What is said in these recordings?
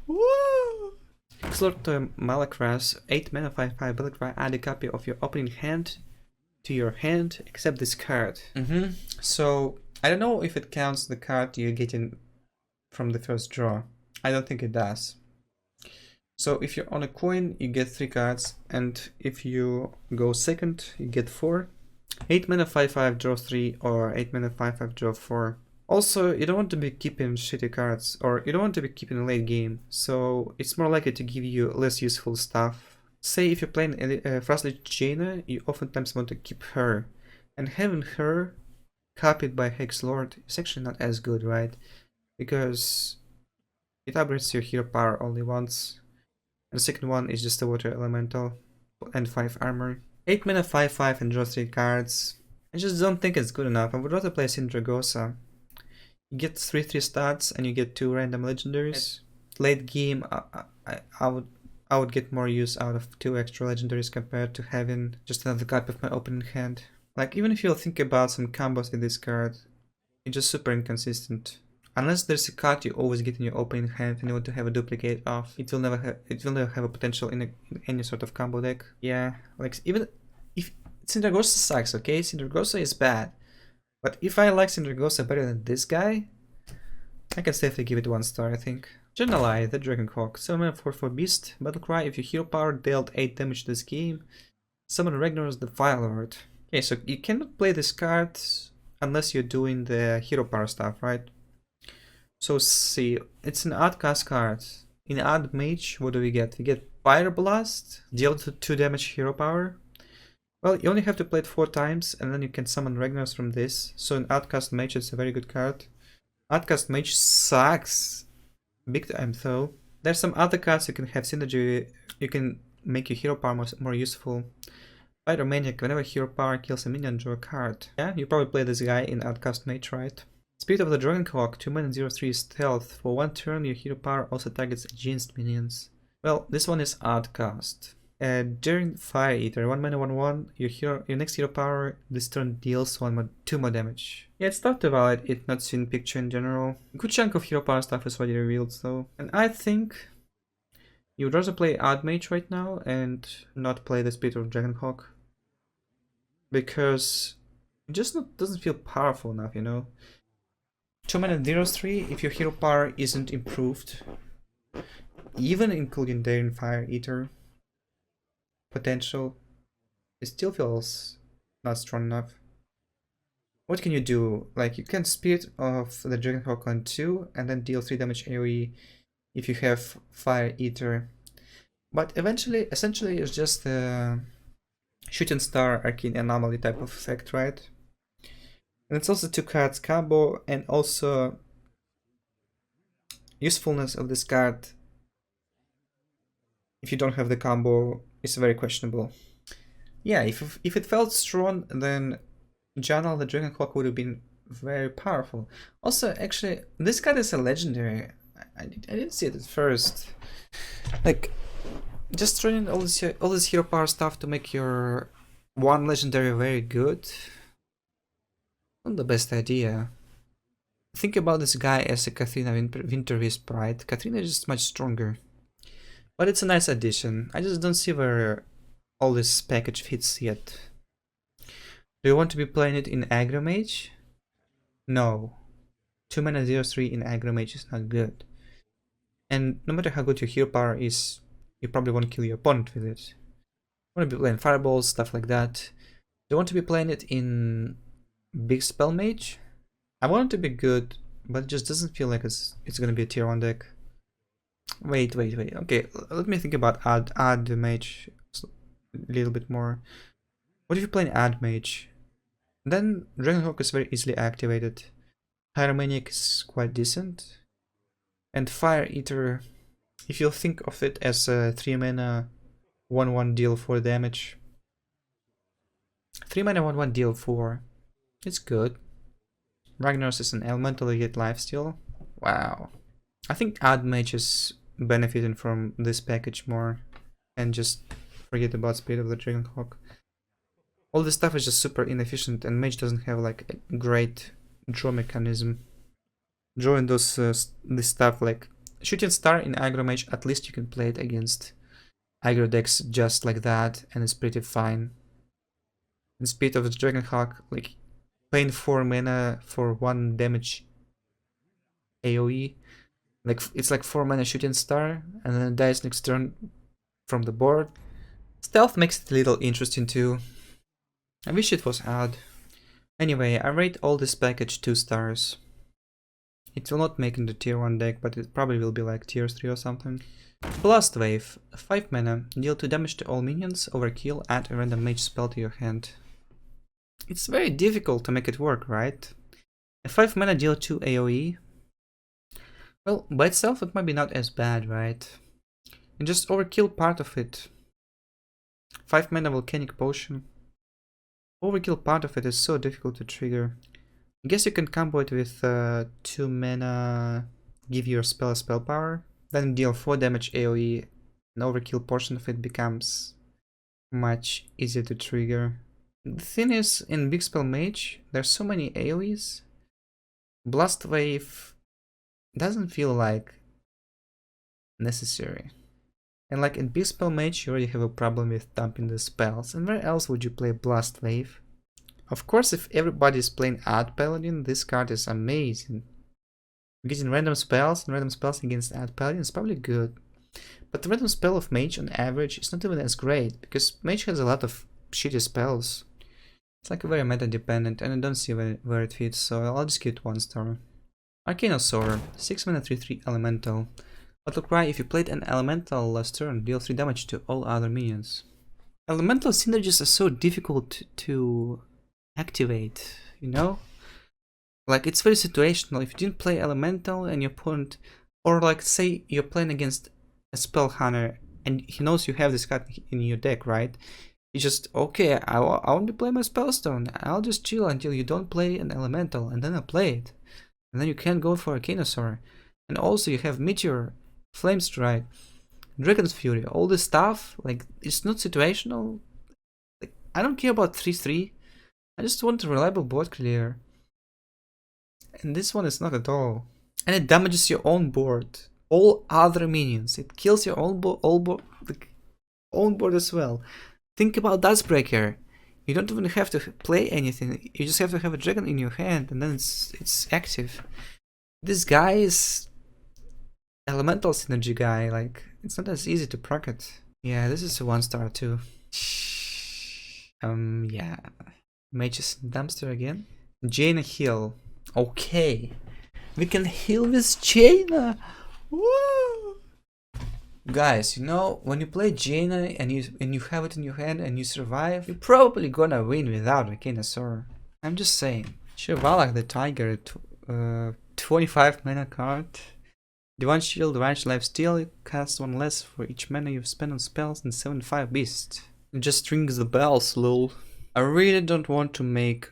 Woo! Explore to Malakras, 8 mana 5/5 Malakras, add a copy of your opening hand to your hand, except this card. So, I don't know if it counts the card you're getting from the first draw. I don't think it does. So if you're on a coin, you get 3 cards, and if you go second, you get 4. 8 mana 5/5 draw 3, or 8 mana 5/5 draw 4. Also, you don't want to be keeping shitty cards, or you don't want to be keeping late game, so it's more likely to give you less useful stuff. Say if you're playing Frostly Jaina, you oftentimes want to keep her, and having her copied by Hex Lord is actually not as good, right? Because it upgrades your hero power only once, and the second one is just a water elemental, and 5 armor. 8 mana 5/5 and draw 3 cards. I just don't think it's good enough. I would rather play Sindragosa. You get 3/3 stats and you get 2 random legendaries. Late game, I would get more use out of 2 extra legendaries compared to having just another copy of my opening hand. Like, even if you'll think about some combos with this card, it's just super inconsistent. Unless there's a card you always get in your opening hand and you want to have a duplicate of, it will never have a potential in any sort of combo deck. Yeah, like, even if Sindragosa sucks, okay? Sindragosa is bad. But if I like Sindragosa better than this guy, I can safely give it 1 star, I think. Journalai, the Dragonhawk. 7 mana 4/4 Beast. Battlecry, if your hero power dealt 8 damage this game, summon Ragnar's the Fire Lord. Okay, so you cannot play this card unless you're doing the hero power stuff, right? So see, it's an odd cast card. In Odd Mage, what do we get? We get Fire Blast, deal 2 damage hero power. Well, you only have to play it 4 times, and then you can summon Ragnar's from this. So in Outcast Mage, it's a very good card. Outcast Mage sucks big time though. There's some other cards you can have synergy, you can make your hero power more useful. Pyromaniac, whenever hero power kills a minion, draw a card. Yeah, you probably play this guy in Outcast Mage, right? Spirit of the Dragonhawk, 2 mana 0/3 stealth. For 1 turn, your hero power also targets against minions. Well, this one is Outcast. During Fire Eater, 1 mana 1/1, your next hero power this turn deals 2 more damage. Yeah, it's tough to validate it not seen picture in general. A good chunk of hero power stuff is already revealed though. And I think you would rather play Odd Mage right now and not play the Spirit of Dragonhawk. Because it just doesn't feel powerful enough, you know? 2 mana 0/3, if your hero power isn't improved, even including Daring Fire Eater potential, it still feels not strong enough. What can you do? Like, you can Spirit of the Dragonhawk on 2 and then deal 3 damage AoE if you have Fire Eater. But essentially it's just a Shooting Star Arcane Anomaly type of effect, right? And it's also 2 cards combo, and also usefulness of this card, if you don't have the combo, is very questionable. Yeah, if it felt strong, then Janal the Dragonhawk would have been very powerful. Also, actually, this card is a legendary. I didn't see it at first. Like, just throwing all this hero power stuff to make your 1 legendary very good, not the best idea. Think about this guy as a Katrina Winterwisp, right? Katrina is just much stronger. But it's a nice addition. I just don't see where all this package fits yet. Do you want to be playing it in Aggro Mage? No. 2 mana 0/3 in Aggro Mage is not good. And no matter how good your hero power is, you probably won't kill your opponent with it. You want to be playing fireballs, stuff like that. Do you want to be playing it in Big Spell Mage? I want it to be good, but it just doesn't feel like it's gonna be a tier 1 deck. Wait. Okay, let me think about Add Mage a little bit more. What if you play an Add Mage? Then Dragonhawk is very easily activated. Pyromaniac is quite decent. And Fire Eater, if you think of it as a 3 mana 1/1 deal 4 damage. 3 mana 1/1 deal 4. It's good. Ragnar's is an elemental, you get lifesteal. Wow. I think Odd Mage is benefiting from this package more, and just forget about Spirit of the Dragonhawk. All this stuff is just super inefficient, and Mage doesn't have like a great draw mechanism. Drawing this stuff like Shooting Star in aggro mage, at least you can play it against aggro decks just like that, and it's pretty fine. And Speed of the Dragonhawk, like paying 4 mana for 1 damage AoE. Like it's like 4 mana Shooting Star, and then it dies next turn from the board. Stealth makes it a little interesting too. I wish it was odd. Anyway, I rate all this package 2 stars. It will not make in the tier 1 deck, but it probably will be like tier 3 or something. Blast Wave, 5 mana, deal 2 damage to all minions, overkill, add a random mage spell to your hand. It's very difficult to make it work, right? A 5 mana deal 2 AoE. Well, by itself it might be not as bad, right? And just overkill part of it. 5 mana Volcanic Potion. Overkill part of it is so difficult to trigger. I guess you can combo it with 2 mana, give your spell a spell power, then deal 4 damage AoE, and overkill portion of it becomes much easier to trigger. The thing is, in Big Spell Mage, there's so many AoEs. Blast Wave doesn't feel like necessary. And like in Big Spell Mage, you already have a problem with dumping the spells, and where else would you play Blast Wave? Of course, if everybody's playing Ad Paladin, this card is amazing. Getting random spells and random spells against Ad Paladin is probably good. But the random spell of Mage on average is not even as great, because Mage has a lot of shitty spells. It's like very meta dependent, and I don't see where it fits, so I'll just give it 1 star. Arcanosaur, 6 mana 3/3 elemental. Battlecry, if you played an elemental last turn, deal 3 damage to all other minions. Elemental synergies are so difficult to activate, you know? Like, it's very situational. If you didn't play elemental and your opponent, or like say you're playing against a spell hunter and he knows you have this card in your deck, right? You just, okay, I want to play my spellstone, I'll just chill until you don't play an elemental, and then I'll play it. And then you can go for Arcanosaur. And also you have Meteor, Flame Strike, Dragon's Fury, all this stuff. Like, it's not situational. Like, I don't care about 3/3. I just want a reliable board clear. And this one is not at all. And it damages your own board. All other minions. It kills your own board as well. Think about Dustbreaker. You don't even have to play anything. You just have to have a dragon in your hand, and then it's active. This guy is elemental synergy guy. Like, it's not as easy to proc it. Yeah, this is a 1 star too. Yeah. Mage's dumpster again. Jaina heal. Okay. We can heal with Jaina. Woo! Guys, you know, when you play Jaina and you have it in your hand and you survive, you're probably gonna win without Arcanosaur. I'm just saying. Shivalak the Tiger, 25 mana card. Divine Shield, Range Lifesteal, you cast 1 less for each mana you've spent on spells and 7/5 Beast. It just rings the bells, lol. I really don't want to make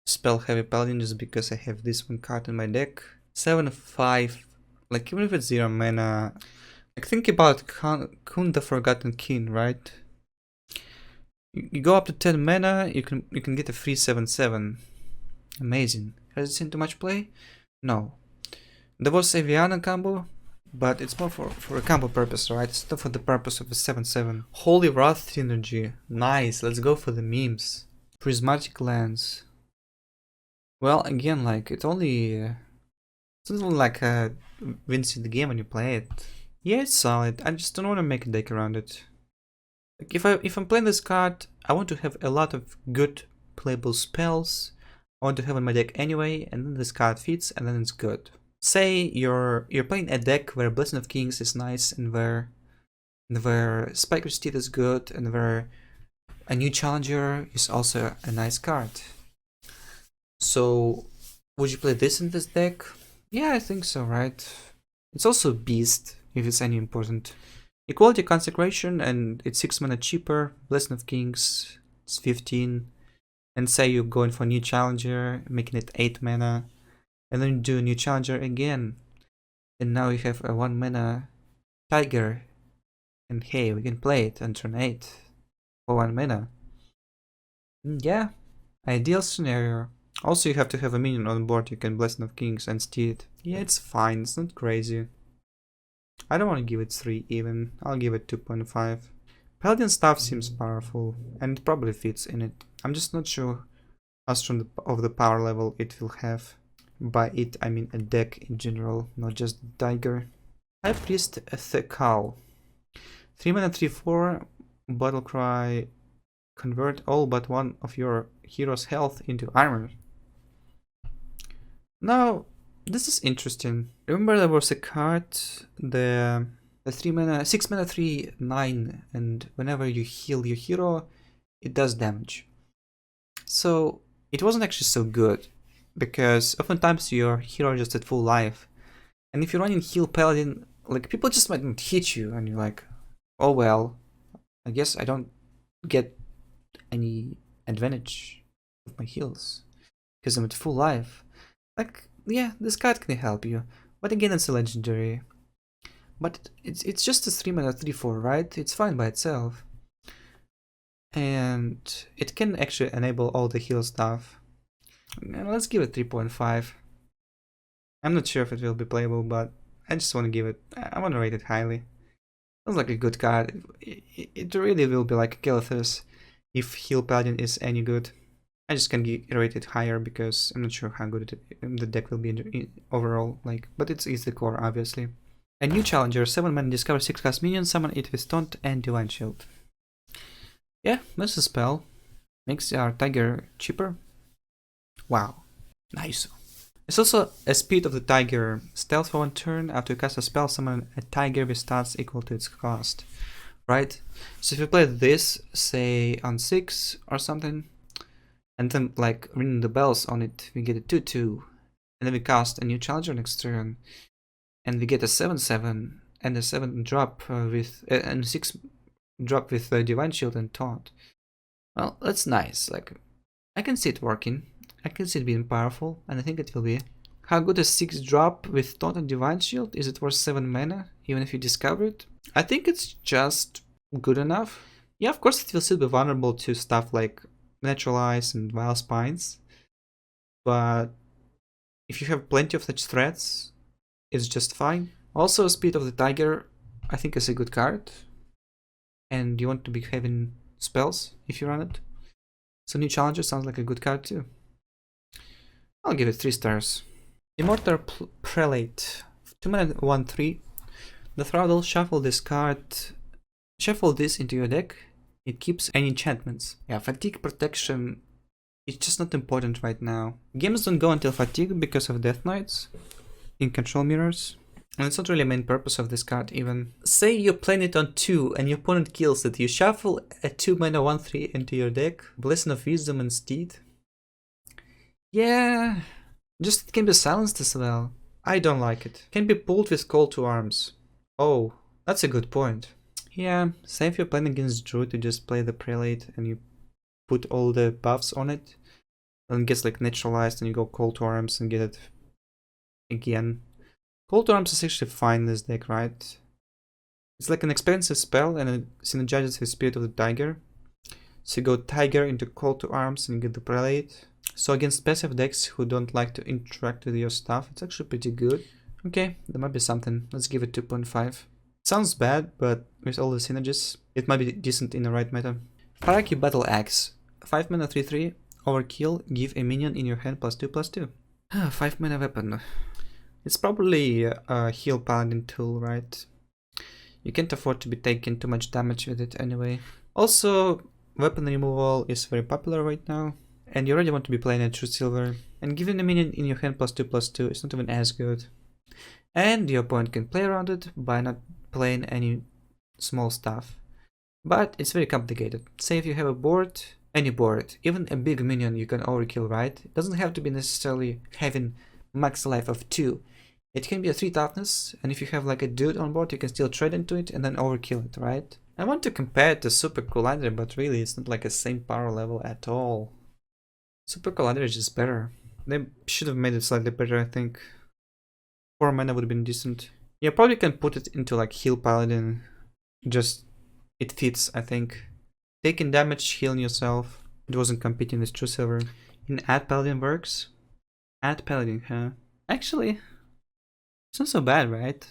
spell heavy paladin just because I have this one card in my deck. 7/5, like even if it's 0 mana. Like, think about Kun the Forgotten King, right? You go up to 10 mana, you can get a free 7/7. Amazing. Has it seen too much play? No. There was a Viana combo, but it's more for a combo purpose, right? It's not for the purpose of a 7/7. Holy Wrath synergy. Nice, let's go for the memes. Prismatic Lens. Well, again, like, it's only like wins in the game when you play it. Yeah, it's solid. I just don't want to make a deck around it. Like, if I'm playing this card, I want to have a lot of good playable spells. I want to have in my deck anyway, and then this card fits, and then it's good. Say you're playing a deck where Blessing of Kings is nice, and where Spiker's Teeth is good, and where a new challenger is also a nice card. So, would you play this in this deck? Yeah, I think so, right? It's also Beast, if it's any important. Equality Consecration, and it's 6 mana cheaper. Blessing of Kings, it's 15. And say you're going for new challenger, making it 8 mana. And then you do a new challenger again. And now you have a 1 mana tiger. And hey, we can play it on turn 8 for 1 mana. Yeah, ideal scenario. Also, you have to have a minion on board you can Blessing of Kings and steal it. Yeah, it's fine, it's not crazy. I don't want to give it 3 even. I'll give it 2.5. Paladin stuff seems powerful, and it probably fits in it. I'm just not sure how strong of the power level it will have. By it, I mean a deck in general, not just Tiger. High Priest Thekal. 3 mana 3/4, Battle Cry. Convert all but one of your hero's health into armor. Now, this is interesting. Remember there was a card, the 3 mana, 6 mana 3/9, and whenever you heal your hero, it does damage. So it wasn't actually so good, because oftentimes your hero is just at full life. And if you're running Heal Paladin, like, people just might not hit you, and you're like, oh well, I guess I don't get any advantage of my heals because I'm at full life. Like, yeah, this card can help you, but again, it's a legendary. But it's just a 3 mana 3/4, right? It's fine by itself, and it can actually enable all the heal stuff. And let's give it 3.5. I'm not sure if it will be playable, but I just want to give it. I want to rate it highly. Sounds like a good card. It really will be like Kelithus if Heal Paladin is any good. I just can rate it higher because I'm not sure how good the deck will be overall. Like, but it's the core, obviously. A new challenger, 7 mana, discover 6 cast minions, summon it with Taunt and Divine Shield. Yeah, that's a spell. Makes our Tiger cheaper. Wow, nice. It's also a speed of the Tiger. Stealth for 1 turn. After you cast a spell, summon a Tiger with stats equal to its cost. Right? So if you play this, say on 6 or something, and then like ringing the bells on it, we get a 2/2, and then we cast a new challenger next turn, and we get a 7/7 and a 7 drop with and 6 drop with Divine Shield and Taunt. Well, that's nice. Like, I can see it working. I can see it being powerful, and I think it will be. How good is 6 drop with Taunt and Divine Shield? Is it worth 7 mana, even if you discover it? I think it's just good enough. Yeah, of course it will still be vulnerable to stuff like Naturalize and Vile Spines, but if you have plenty of such threats, it's just fine. Also, Speed of the Tiger, I think, is a good card, and you want to be having spells if you run it. So New Challenger sounds like a good card too. I'll give it 3 stars. Immortal Prelate, 2 mana 1/3. The Throttle, shuffle this card. Shuffle this into your deck. It keeps any enchantments. Yeah, Fatigue Protection, it's just not important right now. Games don't go until Fatigue because of Death Knights in control mirrors. And it's not really the main purpose of this card even. Say you're playing it on 2 and your opponent kills it. You shuffle a 2 mana 1/3 into your deck. Blessing of Wisdom and Steed. Yeah, just it can be silenced as well. I don't like it. Can be pulled with Call to Arms. Oh, that's a good point. Yeah, say if you're playing against Druid, you just play the Prelate and you put all the buffs on it, and it gets like neutralized, and you go Call to Arms and get it again. Call to Arms is actually fine in this deck, right? It's like an expensive spell and it synergizes with Spirit of the Tiger. So you go Tiger into Call to Arms and you get the Prelate. So against passive decks who don't like to interact with your stuff, it's actually pretty good. Okay, there might be something. Let's give it 2.5. Sounds bad, but with all the synergies, it might be decent in the right meta. Faraki Battle Axe. 5 mana 3/3. Overkill. Give a minion in your hand +2/2. 5 mana weapon. It's probably a heal paladin tool, right? You can't afford to be taking too much damage with it anyway. Also, weapon removal is very popular right now, and you already want to be playing a true silver, and giving a minion in your hand +2/2 is not even as good. And your opponent can play around it by not playing any small stuff. But it's very complicated. Say if you have a board, any board, even a big minion you can overkill, right? It doesn't have to be necessarily having max life of 2. It can be a 3 toughness, and if you have like a dude on board, you can still trade into it and then overkill it, right? I want to compare it to Super Collider, but really it's not like a same power level at all. Super Collider is just better. They should have made it slightly better, I think. 4 mana would have been decent. You probably can put it into like Heal Paladin. Just, it fits, I think. Taking damage, healing yourself. It wasn't competing with True Silver. In Add Paladin works? Add Paladin, huh? Actually, it's not so bad, right?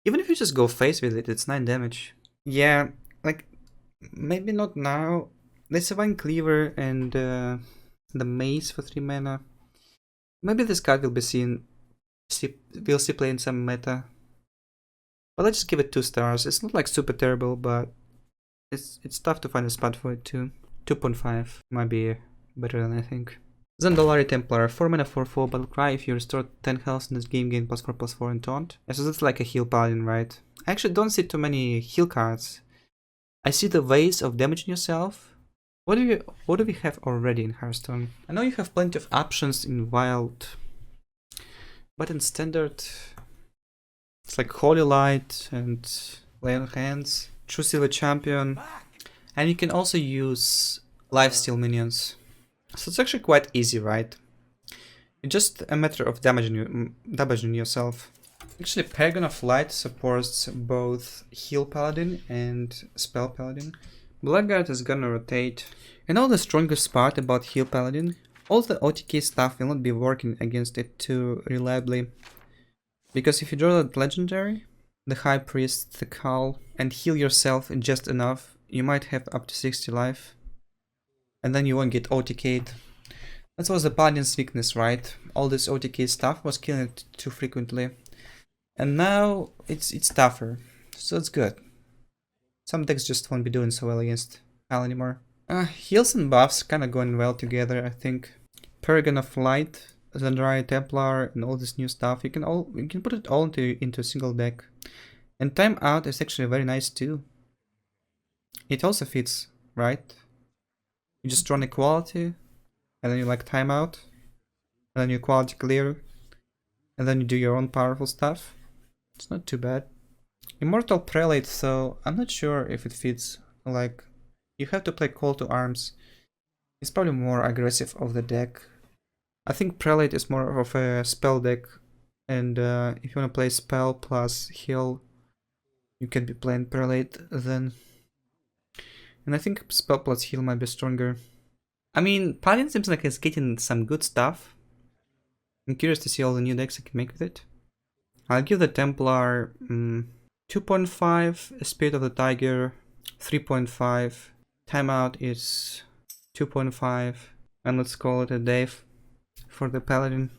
Even if you just go face with it, it's 9 damage. Yeah, like, maybe not now. There's a Divine Cleaver and the Mace for 3 mana. Maybe this card will be seen, we'll see play in some meta. But let's just give it 2 stars. It's not like super terrible, but it's tough to find a spot for it too. 2.5 might be better than I think. Zandalari Templar, 4 mana 4/4 Battle Cry. If you restore 10 health in this game, gain +4/+4 in taunt. Yeah, so that's like a heal paladin, right? I actually don't see too many heal cards. I see the ways of damaging yourself. What do we have already in Hearthstone? I know you have plenty of options in Wild, but in Standard, it's like Holy Light and Lay on Hands, True Silver Champion, and you can also use Lifesteal minions. So it's actually quite easy, right? It's just a matter of damaging yourself. Actually, Paragon of Light supports both Heal Paladin and Spell Paladin. Blackguard is gonna rotate. And now the strongest part about Heal Paladin, all the OTK stuff will not be working against it too reliably. Because if you draw that legendary, the High Priest, the Cull, and heal yourself just enough, you might have up to 60 life. And then you won't get OTK'd. That was the Paladin's weakness, right? All this OTK stuff was killing it too frequently. And now it's tougher, so it's good. Some decks just won't be doing so well against Hal anymore. Heals and buffs kinda going well together, I think. Paragon of Light, Zandalari Templar, and all this new stuff. You can put it all into a single deck. And Timeout is actually very nice too. It also fits, right? You just run Equality, and then you like Timeout, and then you Quality Clear, and then you do your own powerful stuff. It's not too bad. Immortal Prelate, so I'm not sure if it fits. Like, you have to play Call to Arms. It's probably more aggressive of the deck. I think Prelate is more of a spell deck, and if you want to play spell plus heal, you can be playing Prelate then. And I think spell plus heal might be stronger. I mean, Paladin seems like it's getting some good stuff. I'm curious to see all the new decks I can make with it. I'll give the Templar 2.5, Spirit of the Tiger 3.5, Timeout is 2.5, and let's call it a day for the Paladin.